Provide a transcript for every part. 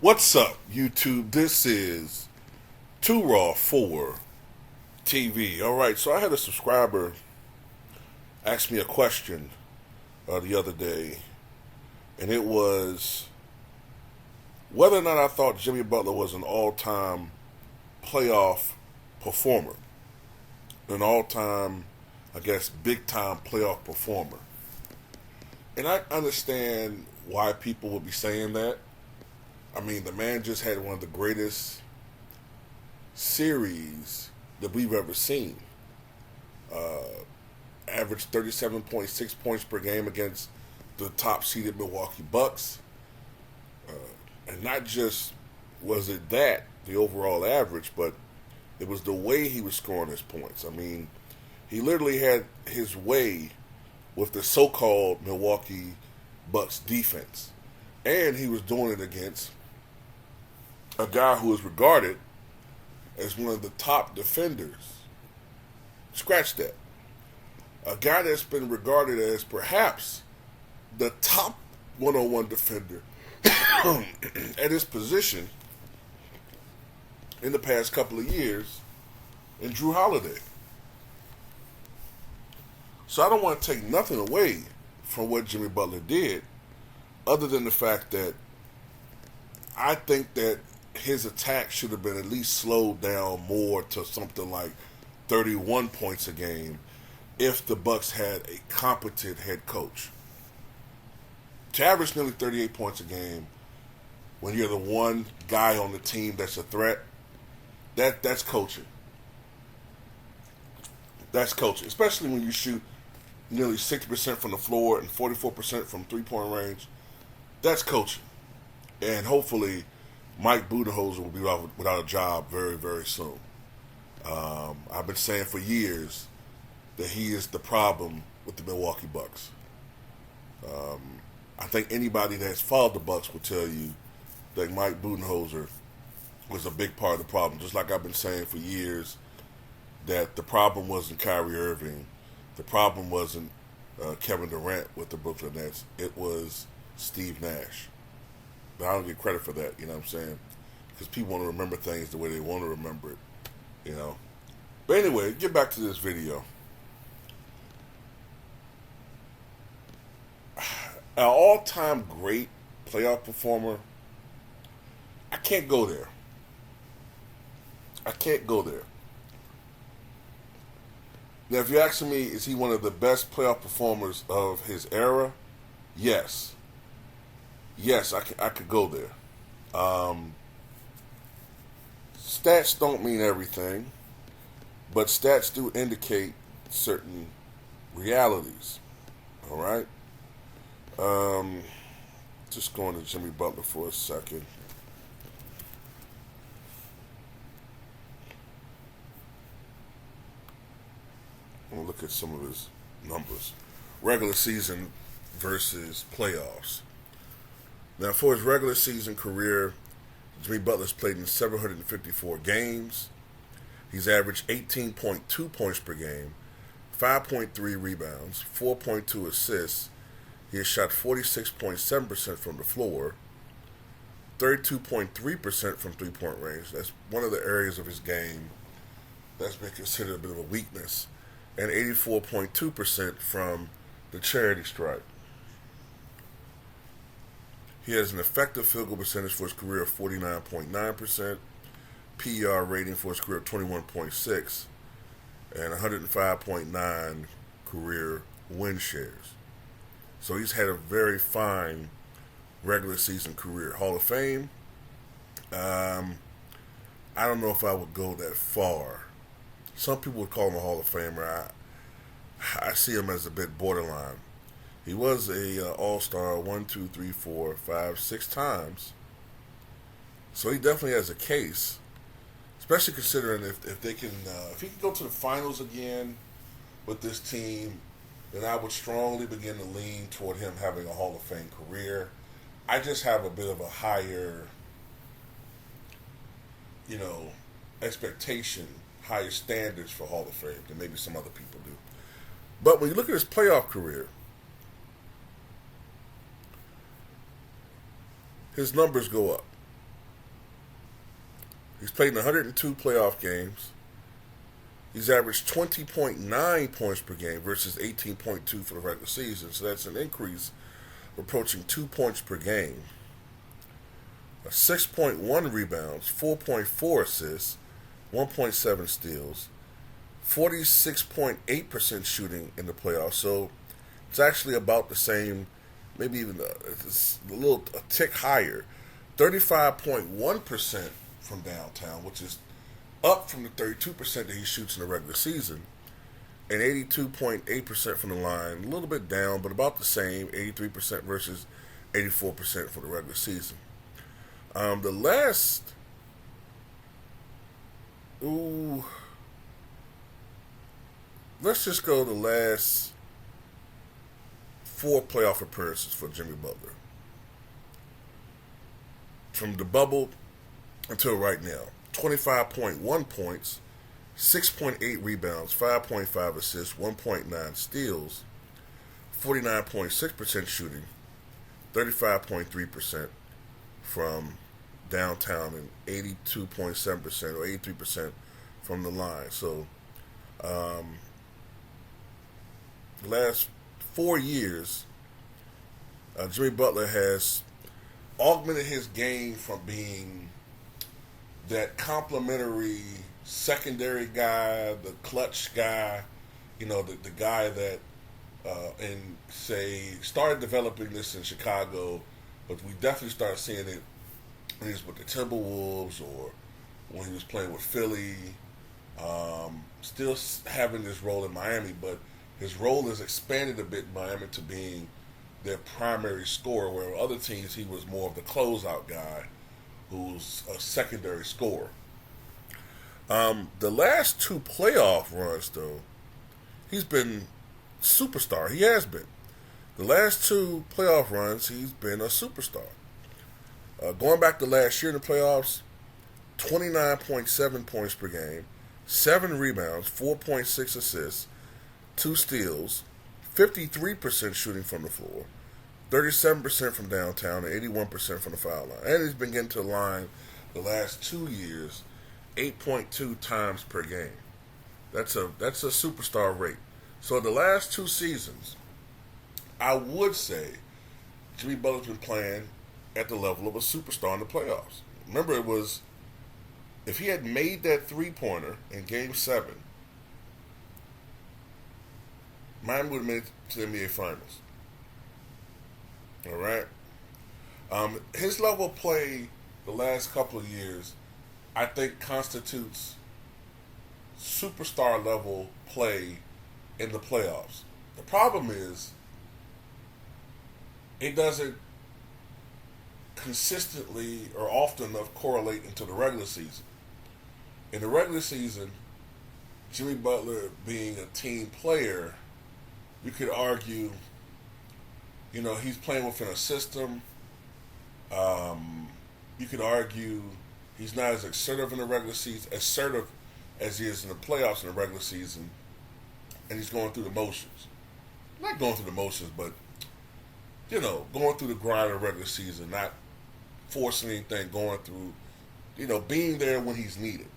What's up, YouTube? This is Too Raw for TV. All right, so I had a subscriber ask me a question the other day, and it was whether or not I thought Jimmy Butler was an all-time playoff performer, an all-time, I guess, big-time playoff performer. And I understand why people would be saying that. I mean, the man just had one of the greatest series that we've ever seen. Averaged 37.6 points per game against the top-seeded Milwaukee Bucks. And not just was it that, the overall average, but it was the way he was scoring his points. I mean, he literally had his way with the so-called Milwaukee Bucks defense. And he was doing it against a guy who is regarded as one of the top defenders. Scratch that. A guy that's been regarded as perhaps the top one-on-one defender at his position in the past couple of years in Drew Holiday. So I don't want to take nothing away from what Jimmy Butler did, other than the fact that I think that his attack should have been at least slowed down more to something like 31 points a game if the Bucks had a competent head coach. To average nearly 38 points a game when you're the one guy on the team that's a threat, that's coaching. That's coaching, especially when you shoot nearly 60% from the floor and 44% from three-point range. That's coaching. And hopefully Mike Budenholzer will be without a job very, very soon. I've been saying for years that he is the problem with the Milwaukee Bucks. I think anybody that's followed the Bucks will tell you that Mike Budenholzer was a big part of the problem. Just like I've been saying for years that the problem wasn't Kyrie Irving, the problem wasn't Kevin Durant with the Brooklyn Nets. It was Steve Nash. But I don't get credit for that, you know what I'm saying? Because people want to remember things the way they want to remember it, you know? But anyway, get back to this video. An all-time great playoff performer, I can't go there. I can't go there. Now, if you're asking me, is he one of the best playoff performers of his era? Yes. Yes, I could go there. Stats don't mean everything, but stats do indicate certain realities. All right? Just going to Jimmy Butler for a second. We'll look at some of his numbers. Regular season versus playoffs. Now, for his regular season career, Jimmy Butler's played in 754 games. He's averaged 18.2 points per game, 5.3 rebounds, 4.2 assists. He has shot 46.7% from the floor, 32.3% from three-point range. That's one of the areas of his game that's been considered a bit of a weakness. And 84.2% from the charity stripe. He has an effective field goal percentage for his career of 49.9%, PER rating for his career of 21.6, and 105.9 career win shares. So he's had a very fine regular season career. Hall of Fame, I don't know if I would go that far. Some people would call him a Hall of Famer. I see him as a bit borderline. He was a All-Star 6 times. So he definitely has a case, especially considering if they can, if he can go to the finals again with this team, then I would strongly begin to lean toward him having a Hall of Fame career. I just have a bit of a higher, expectation, higher standards for Hall of Fame than maybe some other people do. But when you look at his playoff career, his numbers go up. He's played in 102 playoff games. He's averaged 20.9 points per game versus 18.2 for the regular season. So that's an increase approaching 2 points per game. 6.1 rebounds, 4.4 assists, 1.7 steals, 46.8% shooting in the playoffs. So it's actually about the same, maybe even a tick higher. 35.1% from downtown, which is up from the 32% that he shoots in the regular season, and 82.8% from the line. A little bit down, but about the same, 83% versus 84% for the regular season. The last, let's just go the last 4 playoff appearances for Jimmy Butler. From the bubble until right now. 25.1 points, 6.8 rebounds, 5.5 assists, 1.9 steals, 49.6% shooting, 35.3% from downtown, and 82.7% or 83% from the line. So, the last 4 years, Jimmy Butler has augmented his game from being that complimentary secondary guy, the clutch guy, the guy that, and say, started developing this in Chicago, but we definitely started seeing it when he was with the Timberwolves or when he was playing with Philly. Still having this role in Miami, but his role has expanded a bit in Miami to being their primary scorer, where other teams he was more of the closeout guy who's a secondary scorer. The last 2 playoff runs, though, he's been superstar. He has been. The last 2 playoff runs, he's been a superstar. Going back to last year in the playoffs, 29.7 points per game, 7 rebounds, 4.6 assists, 2 steals, 53% shooting from the floor, 37% from downtown, and 81% from the foul line. And he's been getting to the line the last 2 years, 8.2 times per game. That's a superstar rate. So in the last 2 seasons, I would say Jimmy Butler's been playing at the level of a superstar in the playoffs. Remember, it was, if he had made that 3-pointer in Game 7, Miami would have made it to the NBA Finals. All right? His level of play the last couple of years, I think, constitutes superstar level play in the playoffs. The problem is it doesn't consistently or often enough correlate into the regular season. In the regular season, Jimmy Butler being a team player, you could argue, he's playing within a system. You could argue he's not as assertive in the regular season, as he is in the playoffs in the regular season, and he's going through the motions. Not going through the motions, but, going through the grind of the regular season, not forcing anything, going through, being there when he's needed.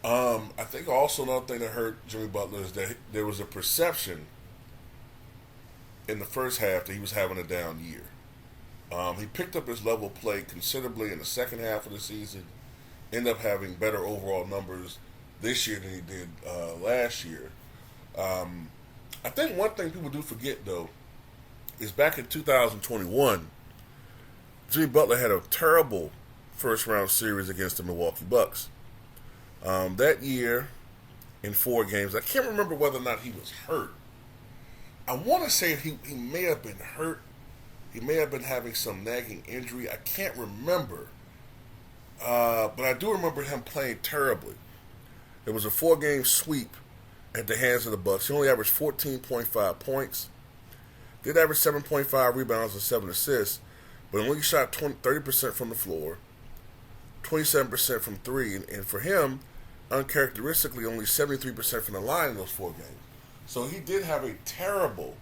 I think also another thing that hurt Jimmy Butler is that there was a perception in the first half that he was having a down year. He picked up his level of play considerably in the second half of the season, ended up having better overall numbers this year than he did last year. I think one thing people do forget, though, is back in 2021, Jimmy Butler had a terrible first-round series against the Milwaukee Bucks. That year, in 4 games, I can't remember whether or not he was hurt. I want to say he may have been hurt. He may have been having some nagging injury. I can't remember. But I do remember him playing terribly. It was a 4-game sweep at the hands of the Bucks. He only averaged 14.5 points. Did average 7.5 rebounds and 7 assists, but only shot 30% from the floor, 27% from 3, and for him, uncharacteristically, only 73% from the line in those 4 games. So he did have a terrible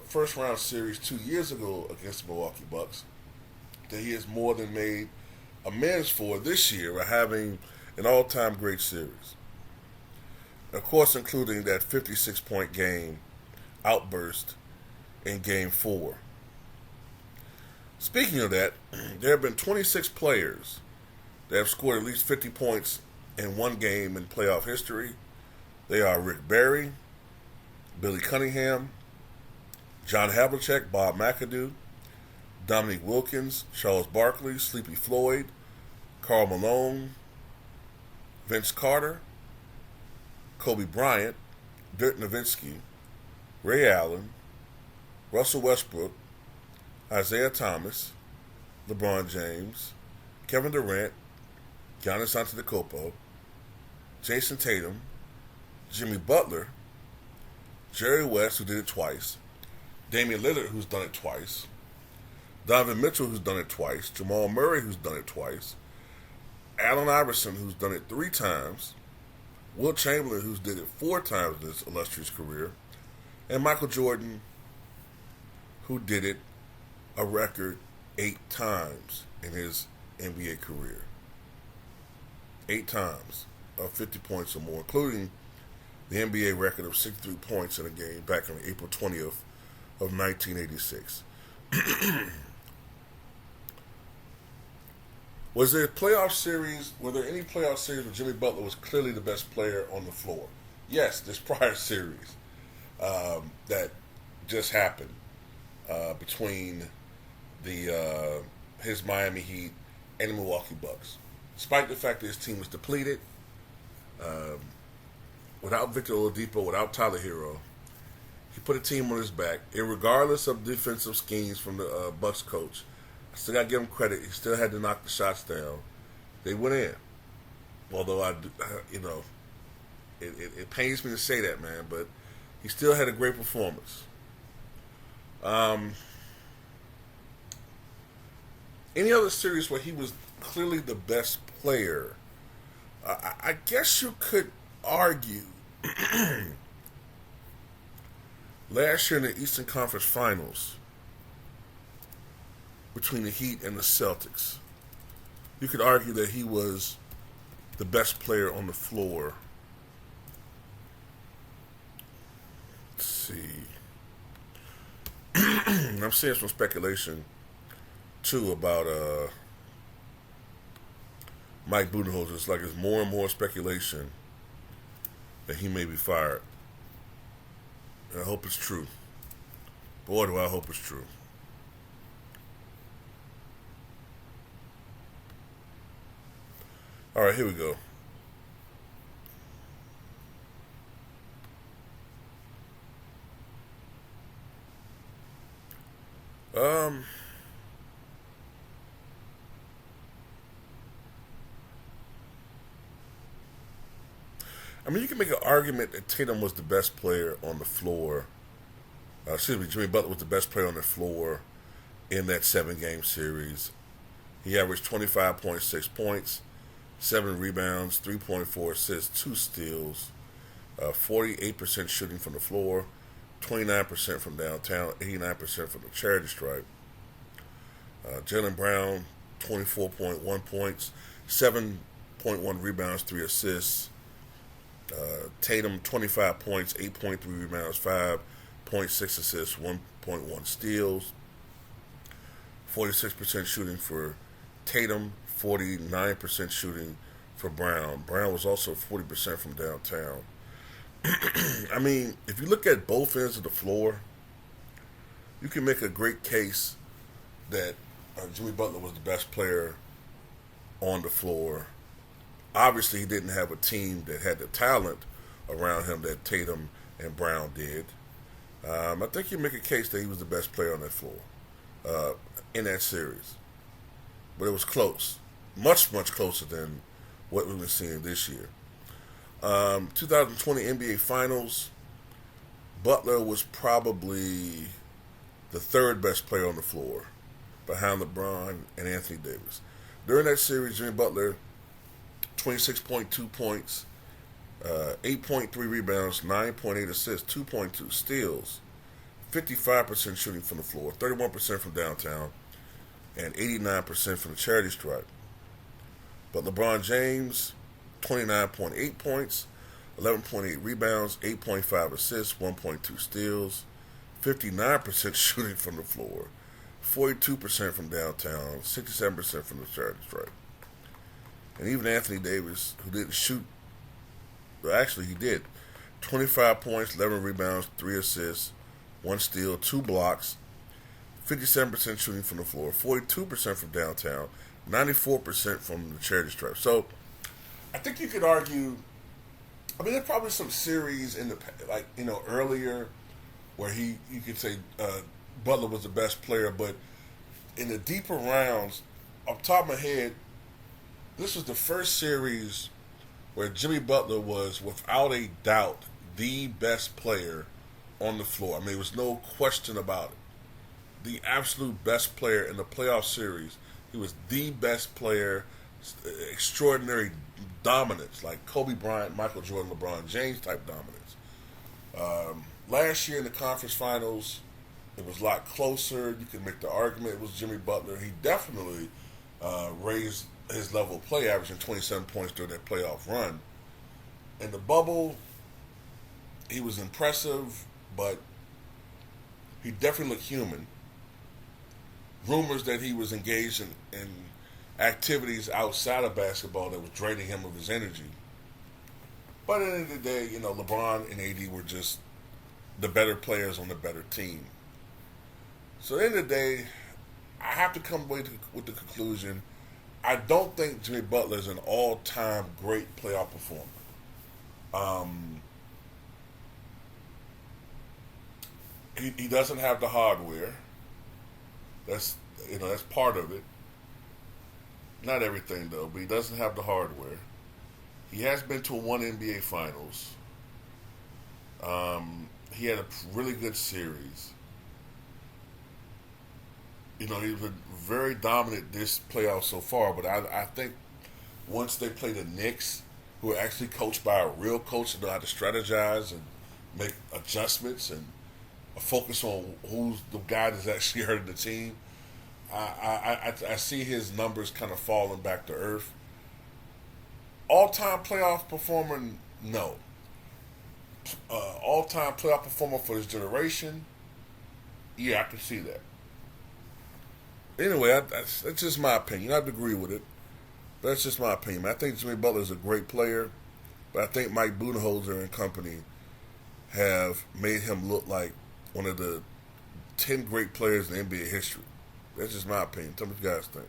first-round series 2 years ago against the Milwaukee Bucks that he has more than made amends for this year by having an all-time great series. Of course, including that 56-point game outburst in Game 4. Speaking of that, there have been 26 players that have scored at least 50 points in one game in playoff history. They are Rick Barry, Billy Cunningham, John Havlicek, Bob McAdoo, Dominique Wilkins, Charles Barkley, Sleepy Floyd, Karl Malone, Vince Carter, Kobe Bryant, Dirk Nowitzki, Ray Allen, Russell Westbrook, Isaiah Thomas, LeBron James, Kevin Durant, Giannis Antetokounmpo, Jason Tatum, Jimmy Butler, Jerry West, who did it twice, Damian Lillard, who's done it twice, Donovan Mitchell, who's done it twice, Jamal Murray, who's done it twice, Allen Iverson, who's done it 3 times, Wilt Chamberlain, who's did it 4 times in his illustrious career, and Michael Jordan, who did it a record 8 times in his NBA career. 8 times of 50 points or more, including the NBA record of 63 points in a game back on April 20th of 1986. Were there any playoff series where Jimmy Butler was clearly the best player on the floor? Yes, this prior series that just happened between his Miami Heat and the Milwaukee Bucks. Despite the fact that his team was depleted, without Victor Oladipo, without Tyler Hero, he put a team on his back. Regardless of defensive schemes from the Bucks coach, I still got to give him credit. He still had to knock the shots down. They went in. Although it pains me to say that, man, but he still had a great performance. Any other series where he was clearly the best player? I guess you could argue last year in the Eastern Conference Finals between the Heat and the Celtics, you could argue that he was the best player on the floor. Let's see. I'm seeing some speculation too about Mike Budenholzer. It's like there's more and more speculation that he may be fired. And I hope it's true. Boy, do I hope it's true. All right, here we go. You can make an argument that Tatum was the best player on the floor. Jimmy Butler was the best player on the floor in that 7-game series. He averaged 25.6 points, 7 rebounds, 3.4 assists, 2 steals, 48% shooting from the floor, 29% from downtown, 89% from the charity stripe. Jaylen Brown, 24.1 points, 7.1 rebounds, 3 assists. Tatum, 25 points, 8.3 rebounds, 5.6 assists, 1.1 steals. 46% shooting for Tatum, 49% shooting for Brown. Brown was also 40% from downtown. If you look at both ends of the floor, you can make a great case that Jimmy Butler was the best player on the floor. Obviously, he didn't have a team that had the talent around him that Tatum and Brown did. I think you make a case that he was the best player on that floor in that series. But it was close. Much, much closer than what we've been seeing this year. 2020 NBA Finals, Butler was probably the 3rd best player on the floor behind LeBron and Anthony Davis. During that series, Jimmy Butler, 26.2 points, 8.3 rebounds, 9.8 assists, 2.2 steals, 55% shooting from the floor, 31% from downtown, and 89% from the charity stripe. But LeBron James, 29.8 points, 11.8 rebounds, 8.5 assists, 1.2 steals, 59% shooting from the floor, 42% from downtown, 67% from the charity stripe. And even Anthony Davis, who didn't shoot, well, actually he did, 25 points, 11 rebounds, 3 assists, 1 steal, 2 blocks, 57% shooting from the floor, 42% from downtown, 94% from the charity stripe. So I think you could argue, I mean, there's probably some series in the, like, earlier where you could say Butler was the best player, but in the deeper rounds, off the top of my head, this was the first series where Jimmy Butler was, without a doubt, the best player on the floor. I mean, there was no question about it. The absolute best player in the playoff series. He was the best player, extraordinary dominance, like Kobe Bryant, Michael Jordan, LeBron James type dominance. Last year in the conference finals, it was a lot closer. You could make the argument it was Jimmy Butler. He definitely raised his level of play, averaging 27 points during that playoff run. In the bubble, he was impressive, but he definitely looked human. Rumors that he was engaged in activities outside of basketball that was draining him of his energy. But at the end of the day, LeBron and AD were just the better players on the better team. So at the end of the day, I have to come away with the conclusion, I don't think Jimmy Butler is an all-time great playoff performer. He doesn't have the hardware. That's part of it. Not everything though, but he doesn't have the hardware. He has been to one NBA Finals. He had a really good series. He's been very dominant this playoff so far, but I think once they play the Knicks, who are actually coached by a real coach who know how to strategize and make adjustments and focus on who's the guy that's actually hurting the team, I see his numbers kind of falling back to earth. All-time playoff performer, no. All-time playoff performer for his generation, yeah, I can see that. Anyway, that's just my opinion. I have to agree with it. But that's just my opinion. I think Jimmy Butler is a great player, but I think Mike Budenholzer and company have made him look like one of the 10 great players in NBA history. That's just my opinion. Tell me what you guys think.